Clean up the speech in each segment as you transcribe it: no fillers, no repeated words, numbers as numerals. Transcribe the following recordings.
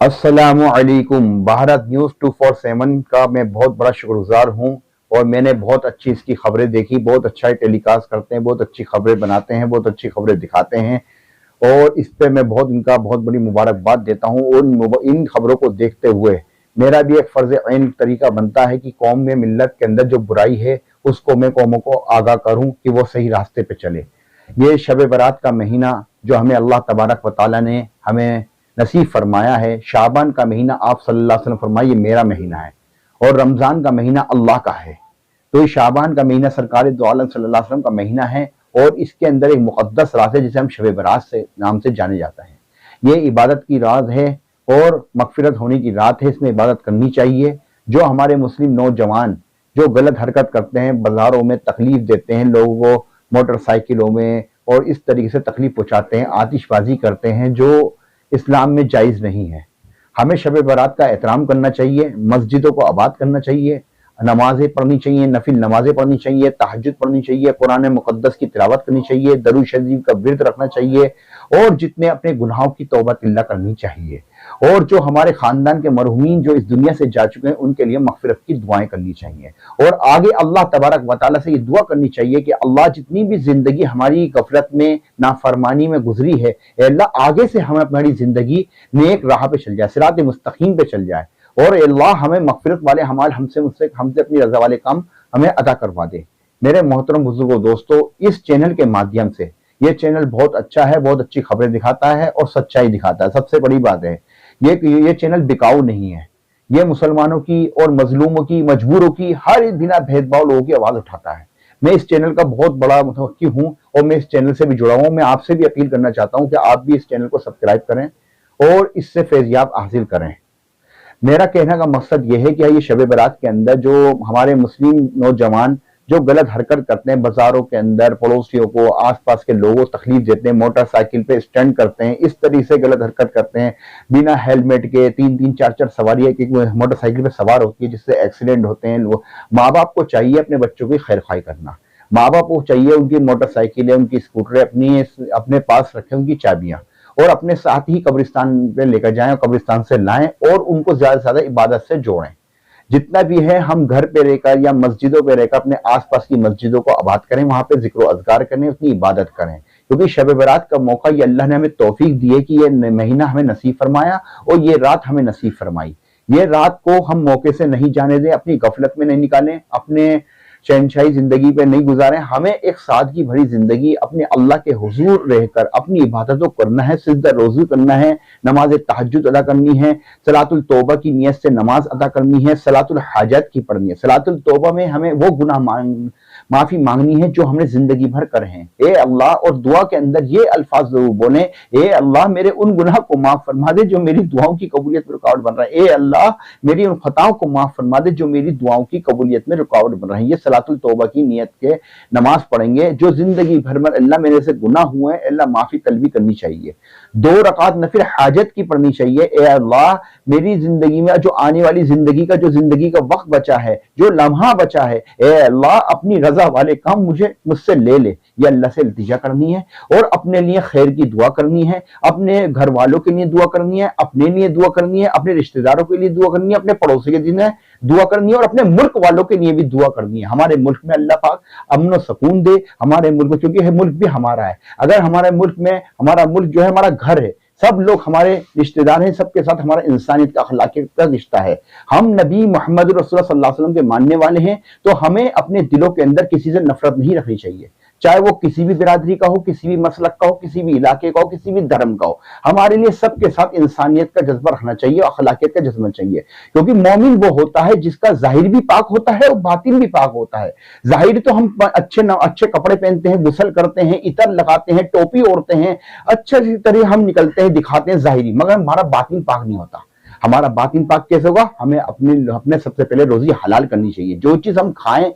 अस्सलामु अलैकुम। भारत न्यूज़ 247 का मैं बहुत बड़ा शुक्रगुजार हूँ और मैंने बहुत अच्छी इसकी खबरें देखी। बहुत अच्छा टेलीकास्ट करते हैं, बहुत अच्छी खबरें बनाते हैं, बहुत अच्छी खबरें दिखाते हैं और इस पे मैं इनका बहुत बड़ी मुबारकबाद देता हूँ। और इन खबरों को देखते हुए मेरा भी एक फर्ज ऐन तरीका बनता है कि कौम में मिल्लत के अंदर जो बुराई है उसको मैं कौमों को आगाह करूँ कि वो सही रास्ते पे चले। ये शब बारात का महीना जो हमें अल्लाह तबारक व तआला ने हमें नसीब फरमाया है, शाबान का महीना आप सल्लल्लाहु अलैहि वसल्लम फरमाए ये मेरा महीना है और रमज़ान का महीना अल्लाह का है। तो ये शाबान का महीना सरकार दो आलम सल्लल्लाहु अलैहि वसल्लम का महीना है और इसके अंदर एक मुक़द्दस रात है जिसे हम शब बारात से नाम से जाने जाता है। ये इबादत की रात है और मगफिरत होने की रात है, इसमें इबादत करनी चाहिए। जो हमारे मुस्लिम नौजवान जो गलत हरकत करते हैं, बाजारों में तकलीफ देते हैं लोगों को, मोटरसाइकिलों में और इस तरीके से तकलीफ पहुंचाते हैं, आतिशबाजी करते हैं, जो इस्लाम में जायज़ नहीं है। हमें शब बारात का एहतराम करना चाहिए, मस्जिदों को आबाद करना चाहिए, नमाजें पढ़नी चाहिए, नफिल नमाजें पढ़नी चाहिए, तहज्जुद पढ़नी चाहिए, कुरान मुक़द्दस की तिलावत करनी चाहिए, दरूद शरीफ का विर्द रखना चाहिए और जितने अपने गुनाहों की तौबा तिल्ला करनी चाहिए। और जो हमारे खानदान के मरहूमीन जो इस दुनिया से जा चुके हैं उनके लिए मगफिरत की दुआएं करनी चाहिए और आगे अल्लाह तबारक व तआला से ये दुआ करनी चाहिए कि अल्लाह जितनी भी जिंदगी हमारी गफलत में नाफरमानी में गुजरी है, अल्लाह आगे से हमें हमारी जिंदगी नेक राह पे चल जाए, सिरात मुस्तकीम पे चल जाए और अल्लाह हमें मगफिरत वाले हमाल हमसे अपनी रजा वाले काम हमें अदा करवा दे। मेरे मोहतरम बुजुर्गों दोस्तों, इस चैनल के माध्यम से ये चैनल बहुत अच्छा है, बहुत अच्छी खबरें दिखाता है और सच्चाई दिखाता है। सबसे बड़ी बात है ये चैनल बिकाऊ नहीं है, ये मुसलमानों की और मजलूमों की, मजबूरों की, हर बिना भेदभाव लोगों की आवाज उठाता है। मैं इस चैनल का बहुत बड़ा मुतवक्की हूँ और मैं इस चैनल से भी जुड़ा हूँ। मैं आपसे भी अपील करना चाहता हूँ कि आप भी इस चैनल को सब्सक्राइब करें और इससे फैजियाब हासिल करें। मेरा कहने का मकसद यह है कि ये शब बारात के अंदर जो हमारे मुस्लिम नौजवान जो गलत हरकत करते हैं, बाजारों के अंदर पड़ोसियों को, आसपास के लोगों को तकलीफ देते हैं, मोटरसाइकिल पे स्टंट करते हैं, इस तरीके से गलत हरकत करते हैं, बिना हेलमेट के 3-3 4-4 सवारी एक मोटरसाइकिल पे सवार होती है जिससे एक्सीडेंट होते हैं। माँ बाप को चाहिए अपने बच्चों की खैर खाई करना, माँ बाप को चाहिए उनकी मोटरसाइकिलें, उनकी स्कूटर अपने पास रखें, उनकी चाबियां, और अपने साथ ही कब्रिस्तान पे लेकर जाएं और कब्रिस्तान से लाएं और उनको ज्यादा से ज्यादा इबादत से जोड़ें। जितना भी है हम घर पे रहकर या मस्जिदों पे रहकर अपने आसपास की मस्जिदों को आबाद करें, वहां पे जिक्र अज़कार करें, उतनी इबादत करें, क्योंकि शब बारात का मौका ये अल्लाह ने हमें तौफीक दी है कि ये महीना हमें नसीब फरमाया और ये रात हमें नसीब फरमाई। ये रात को हम मौके से नहीं जाने दें, अपनी गफलत में नहीं निकालें, अपने शहनशाही जिंदगी पे नहीं गुजारें। हमें एक सादगी भरी जिंदगी अपने अल्लाह के हुजूर रहकर अपनी इबादतों करना है, सिजदा रोज़ी करना है, नमाज तहज्जुद अदा करनी है, सलातुल तौबा की नियत से नमाज अदा करनी है, सलातुल हाजत की पढ़नी है। सलातुल तौबा में हमें वो गुनाह माफी मांगनी है जो हमने जिंदगी भर करे हैं, ए अल्लाह, और दुआ के अंदर ये अल्फाज जरूर बोले, ए अल्लाह मेरे उन गुनाह को माफ फरमा दे जो मेरी दुआओं की कबूलियत में रुकावट बन रहा है, ए अल्लाह मेरी उन खताओं को माफ फरमा दे जो मेरी दुआओं की कबूलियत में रुकावट बन रही है। ये सलातुल तौबा की नियत के नमाज पढ़ेंगे। जो जिंदगी भर में अल्लाह मेरे से गुनाह हुए हैं, अल्लाह माफी तलबी करनी चाहिए। 2 रकात नफिल हाजत की पढ़नी चाहिए, ए अल्लाह मेरी जिंदगी में जो आने वाली जिंदगी का वक्त बचा है, जो लम्हा बचा है, ए अल्लाह अपनी रजा वाले काम मुझसे ले ले। ये अल्लाह से इल्तिजा करनी है और अपने लिए खैर की दुआ करनी है, अपने घर वालों के लिए दुआ करनी है, अपने लिए दुआ करनी है, अपने रिश्तेदारों के लिए दुआ करनी है, अपने पड़ोसी के लिए दुआ करनी है और अपने मुल्क वालों के लिए भी दुआ करनी है। हमारे मुल्क में अल्लाह पाक अमन और सुकून दे, हमारे मुल्क में, क्योंकि मुल्क भी हमारा है। अगर हमारे मुल्क में, हमारा मुल्क जो है हमारा घर है, सब लोग हमारे रिश्तेदार हैं, सबके साथ हमारा इंसानियत का अखलाकियत का रिश्ता है। हम नबी मोहम्मद रसूलुल्लाह सल्लल्लाहु अलैहि वसल्लम के मानने वाले हैं, तो हमें अपने दिलों के अंदर किसी से नफरत नहीं रखनी चाहिए, चाहे वो किसी भी बिरादरी का हो, किसी भी मसलक का हो, किसी भी इलाके का हो, किसी भी धर्म का हो। हमारे लिए सबके साथ इंसानियत का जज्बा रखना चाहिए और अखलाकियत का जज्बा चाहिए, क्योंकि मोमिन वो होता है जिसका जाहिर भी पाक होता है और बातिन भी पाक होता है। जाहिर तो हम अच्छे कपड़े पहनते हैं, गुस्ल करते हैं, इतर लगाते हैं, टोपी ओढ़ते हैं, अच्छी तरह हम निकलते हैं, दिखाते हैं जाहिरी, मगर हमारा बातिन पाक नहीं होता। हमारा बातिन पाक कैसे होगा? हमें अपने सबसे पहले रोजी हलाल करनी चाहिए। जो चीज हम खाएं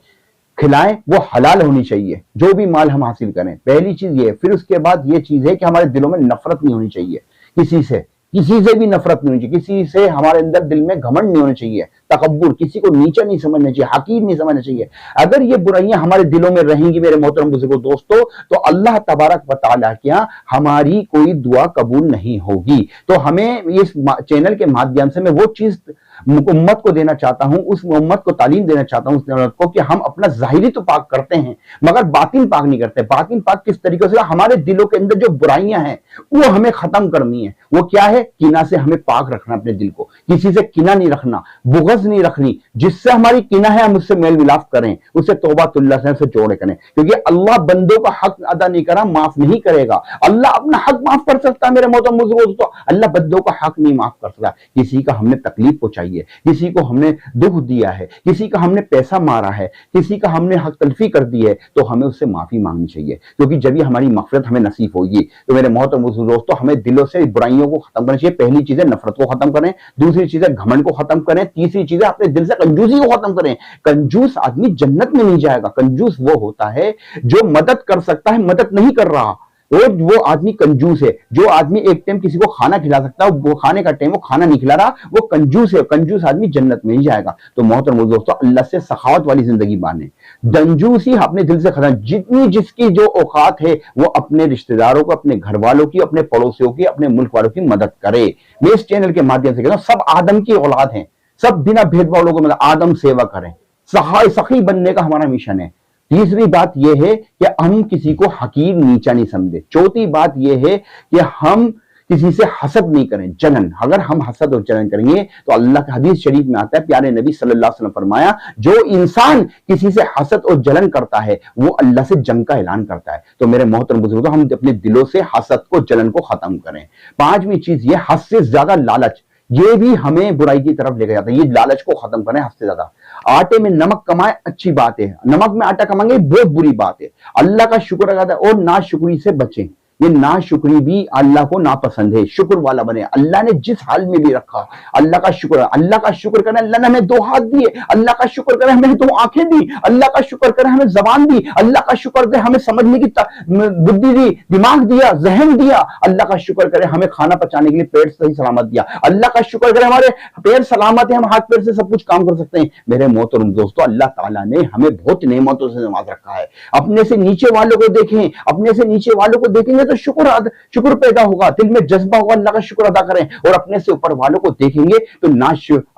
खिलाएं वो हलाल होनी चाहिए, जो भी माल हम हासिल करें, पहली चीज ये। फिर उसके बाद ये चीज है कि हमारे दिलों में नफरत नहीं होनी चाहिए किसी से, किसी से भी नफरत नहीं होनी चाहिए, किसी से हमारे अंदर दिल में घमंड नहीं होना चाहिए, तकब्बुर, किसी को नीचा नहीं समझना चाहिए, हकीर नहीं समझना चाहिए। अगर ये बुराइयां हमारे दिलों में रहेंगी मेरे मोहतरम बुजुर्गों दोस्तों, तो अल्लाह तबारक व तआला क्या हमारी कोई दुआ कबूल नहीं होगी। तो हमें इस चैनल के माध्यम से मैं वो चीज उम्मत को देना चाहता हूं, उस उम्मत को तालीम देना चाहता हूं उस उम्मत को कि हम अपना जाहिरी तो पाक करते हैं मगर बातिन पाक नहीं करते। बातिन पाक किस तरीके से? हमारे दिलों के अंदर जो बुराइयां हैं वो हमें खत्म करनी है। वो क्या है? किना से हमें पाक रखना, अपने दिल को किसी से किना नहीं रखना, बुग़्ज़ नहीं रखनी। जिससे हमारी किना है हम उससे मेल मिलाप करें, उससे तौबातुल्लाह से जोड़े करें, क्योंकि अल्लाह बंदों का हक अदा नहीं करा माफ नहीं करेगा। अल्लाह अपना हक माफ कर सकता है मेरे मोहतरम बुजुर्गों, तो अल्लाह बंदों का हक नहीं माफ कर सकता। किसी का हमने तकलीफ पहुंचाई है, किसी को हमने दुख दिया है, किसी का हमने पैसा मारा है, किसी का हमने हक तलफी कर दी है, तो हमें उससे माफी मांगनी चाहिए, क्योंकि जब ये हमारी मग़फ़िरत हमें नसीब होगी। तो मेरे मोहतरम दोस्तों, हमें दिलों से बुराइयों को खत्म करना चाहिए। पहली चीज है नफरत को खत्म करें, दूसरी चीज है घमंड को खत्म करें, तीसरी चीज है अपने दिल से कंजूसी को खत्म करें। कंजूस आदमी जन्नत में नहीं जाएगा। कंजूस वो होता है जो मदद कर सकता है, मदद नहीं कर रहा, और वो आदमी कंजूस है। जो आदमी एक टाइम किसी को खाना खिला सकता है, वो खाने का टाइम वो खाना नहीं खिला रहा, वो कंजूस है। कंजूस आदमी जन्नत में नहीं जाएगा। तो मोहतरम दोस्तों, अल्लाह से सखावत वाली जिंदगी माने, कंजूसी अपने दिल से खत्म। जितनी जिसकी जो औकात है वो अपने रिश्तेदारों को, अपने घर वालों की, अपने पड़ोसियों की, अपने मुल्क वालों की मदद करे। मैं इस चैनल के माध्यम से कहता हूं, सब आदम की औलाद हैं, सब बिना भेदभाव लोगों में आदम सेवा करें, सहाय सखी बनने का हमारा मिशन है। तीसरी बात यह है कि हम किसी को हकीर नीचा नहीं समझे। चौथी बात यह है कि हम किसी से हसद नहीं करें, जलन। अगर हम हसद और जलन करेंगे तो अल्लाह के हदीस शरीफ में आता है, प्यारे नबी सल्लल्लाहु अलैहि वसल्लम फरमाया, जो इंसान किसी से हसद और जलन करता है वो अल्लाह से जंग का ऐलान करता है। तो मेरे मोहतरम बुजुर्गों, हम अपने दिलों से हसद को, जलन को खत्म करें। पांचवी चीज ये, हद से ज्यादा लालच, ये भी हमें बुराई की तरफ लेकर जाता है। ये लालच को खत्म करें, हद से ज्यादा। आटे में नमक कमाए अच्छी बात है, नमक में आटा कमाएंगे बहुत बुरी बात है। अल्लाह का शुक्र अदा करें और नाशुक्री से बचें। ये नाशुक्री भी अल्लाह को नापसंद है। शुक्र वाला बने। अल्लाह ने जिस हाल में भी रखा, अल्लाह का शुक्र, अल्लाह का शुक्र करें। अल्लाह ने हमें दो हाथ दिए, अल्लाह का शुक्र करें हमें दो आंखें दी, अल्लाह का शुक्र करें हमें जबान दी, अल्लाह का शुक्र करें हमें समझने की बुद्धि दी, दिमाग दिया, जहन दिया। अल्लाह का शुक्र करें हमें खाना पचाने के लिए पेट सही सलामत दिया। अल्लाह का शुक्र करें हमारे पैर सलामत है, हम हाथ पैर से सब कुछ काम कर सकते हैं। मेरे मोहतरम दोस्तों, अल्लाह ताला ने हमें बहुत नेमतों से नवाज रखा है। अपने से नीचे वालों को देखें, अपने से नीचे वालों को देखेंगे तो शुक्र पैदा होगा, दिल में जज्बा होगा, अल्लाह का शुक्र अदा करें। और अपने से ऊपर वालों को देखेंगे तो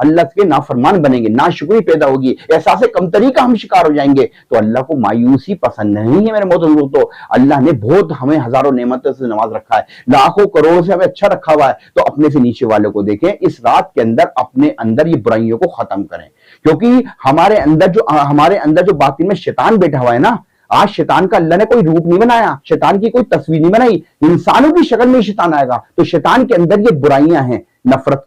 अल्लाह के नाफरमान बनेंगे, नाशुक्री पैदा होगी, एहसास कमतरी का हम शिकार हो जाएंगे। तो अल्लाह को मायूसी पसंद नहीं है मेरे मोहतरम दोस्तों। अल्लाह ने बहुत हमें हजारों नेमतों से नवाज रखा है, लाखों करोड़ों से हमें अच्छा रखा हुआ है। तो अपने से नीचे वालों को देखें, इस रात के अंदर अपने अंदर ये बुराइयों को खत्म करें, क्योंकि हमारे अंदर जो बातिन में शैतान बैठा हुआ है ना, आज शैतान का अल्लाह ने कोई रूप नहीं बनाया, शैतान की कोई तस्वीर नहीं बनाई, इंसानों की शक्ल में शैतान आएगा। तो शैतान के अंदर ये बुराइयां हैं, नफरत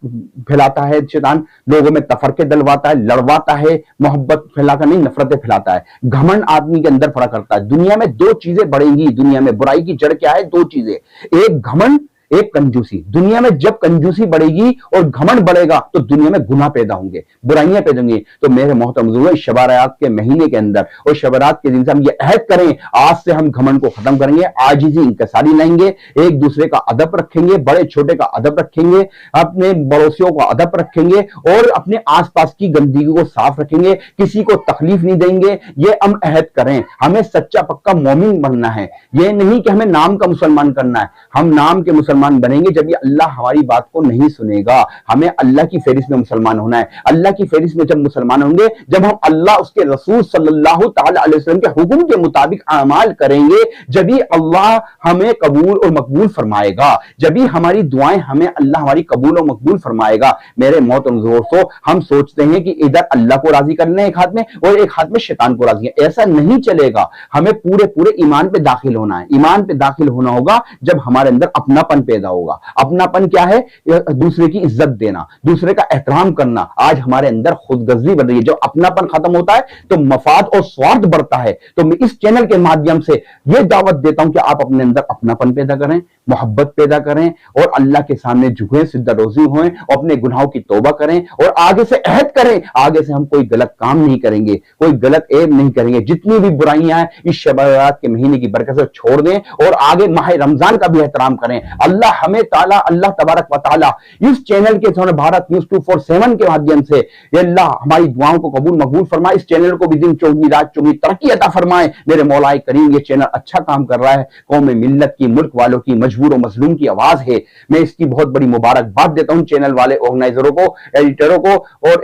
फैलाता है शैतान, लोगों में तफरके डलवाता है, लड़वाता है, मोहब्बत फैलाकर नहीं नफरतें फैलाता है, घमंड आदमी के अंदर फड़ा करता है। दुनिया में दो चीजें बढ़ेंगी, दुनिया में बुराई की जड़ क्या है? दो चीजें, एक घमंड, एक कंजूसी। दुनिया में जब कंजूसी बढ़ेगी और घमंड बढ़ेगा तो दुनिया में गुनाह पैदा होंगे, बुराइयां पैदा होंगी। तो मेरे मोहतरम बुजुर्ग, शब-ए-बारात के महीने के अंदर और शब-ए-बारात के दिन से हम ये अहद करें, आज से हम घमंड को खत्म करेंगे, आजिज़ी इंकिसारी लाएंगे, एक दूसरे का अदब रखेंगे, बड़े छोटे का अदब रखेंगे, अपने पड़ोसियों का अदब रखेंगे और अपने आसपास की गंदगी को साफ रखेंगे, किसी को तकलीफ नहीं देंगे। ये हम अहद करें। हमें सच्चा पक्का मोमिन बनना है, ये नहीं कि हमें नाम का मुसलमान करना है। हम नाम के मुसलमान बनेंगे जब ये अल्लाह हमारी बात को नहीं सुनेगा। हमें अल्लाह की फेरिस्त में मुसलमान होना है। अल्लाह की फेरिस्त में जब मुसलमान होंगे, जब हम अल्लाह उसके रसूल सल्लल्लाहु ताला अलैहि वसल्लम के हुक्म के मुताबिक अमाल करेंगे, जब ही अल्लाह हमें कबूल और मकबूल फरमाएगा, जब ही हमारी दुआएं हमें अल्लाह हमारी कबूल और मकबूल फरमाएगा। मेरे मोहतरम दोस्तों, हम सोचते हैं कि इधर अल्लाह को राजी करना है एक हाथ में और एक हाथ में शैतान को राजी करना, ऐसा नहीं चलेगा। हमें पूरे ईमान पे दाखिल होना है। ईमान पे दाखिल होना होगा जब हमारे अंदर अपनापन पैदा होगा। अपनापन क्या है? दूसरे की इज्जत देना, दूसरे का एहतराम करना। आज हमारे अंदर खुदगर्जी बढ़ रही है। जब अपनापन खत्म होता है तो मफाद और स्वार्थ बढ़ता है। तो मैं इस चैनल के माध्यम से यह दावत देता हूं कि आप अपने अंदर अपनापन पैदा करें, محبت پیدا کریں اور اللہ کے سامنے جھکیں، سجدہ روزی ہوئیں، اپنے گناہوں کی توبہ کریں اور آگے سے عہد کریں آگے سے ہم کوئی غلط کام نہیں کریں گے، کوئی غلط عیب نہیں کریں گے، جتنی بھی برائیاں ہیں اس شب برات کے مہینے کی برکت سے چھوڑ دیں اور آگے ماہ رمضان کا بھی احترام کریں۔ اللہ ہمیں تعالیٰ اللہ تبارک و تعالیٰ اس چینل کے بھارت نیوز 247 کے مادھیم سے یہ اللہ ہماری دعاؤں کو قبول مقبول فرمائے، اس چینل کو بھی دن چوگنی رات چوگنی ترقی عطا فرمائے۔ میرے مولا کریم یہ چینل اچھا کام کر رہا ہے، قوم ملت کی، ملک والوں کی، مجبور و مظلوم کی آواز ہے، میں اس کی بہت بڑی مبارکباد دیتا ہوں چینل والے آرگنائزروں کو، ایڈیٹروں کو اور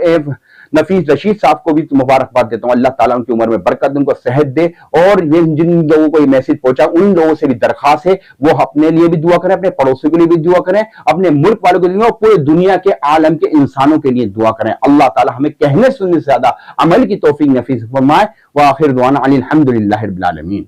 نفیس رشید صاحب کو بھی مبارکباد دیتا ہوں۔ اللہ تعالیٰ ان کی عمر میں برکت، ان کو صحت دے، اور جن لوگوں کو یہ میسج پہنچا ان لوگوں سے بھی درخواست ہے وہ اپنے لیے بھی دعا کریں، اپنے پڑوسی کے لیے بھی دعا کریں، اپنے ملک والوں کے لیے اور پورے دنیا کے عالم کے انسانوں کے لیے دعا کریں۔ اللہ تعالیٰ ہمیں کہنے سننے سے زیادہ عمل کی توفیق نصیب فرمائے۔ وآخر دعوانا الحمدللہ رب العالمین۔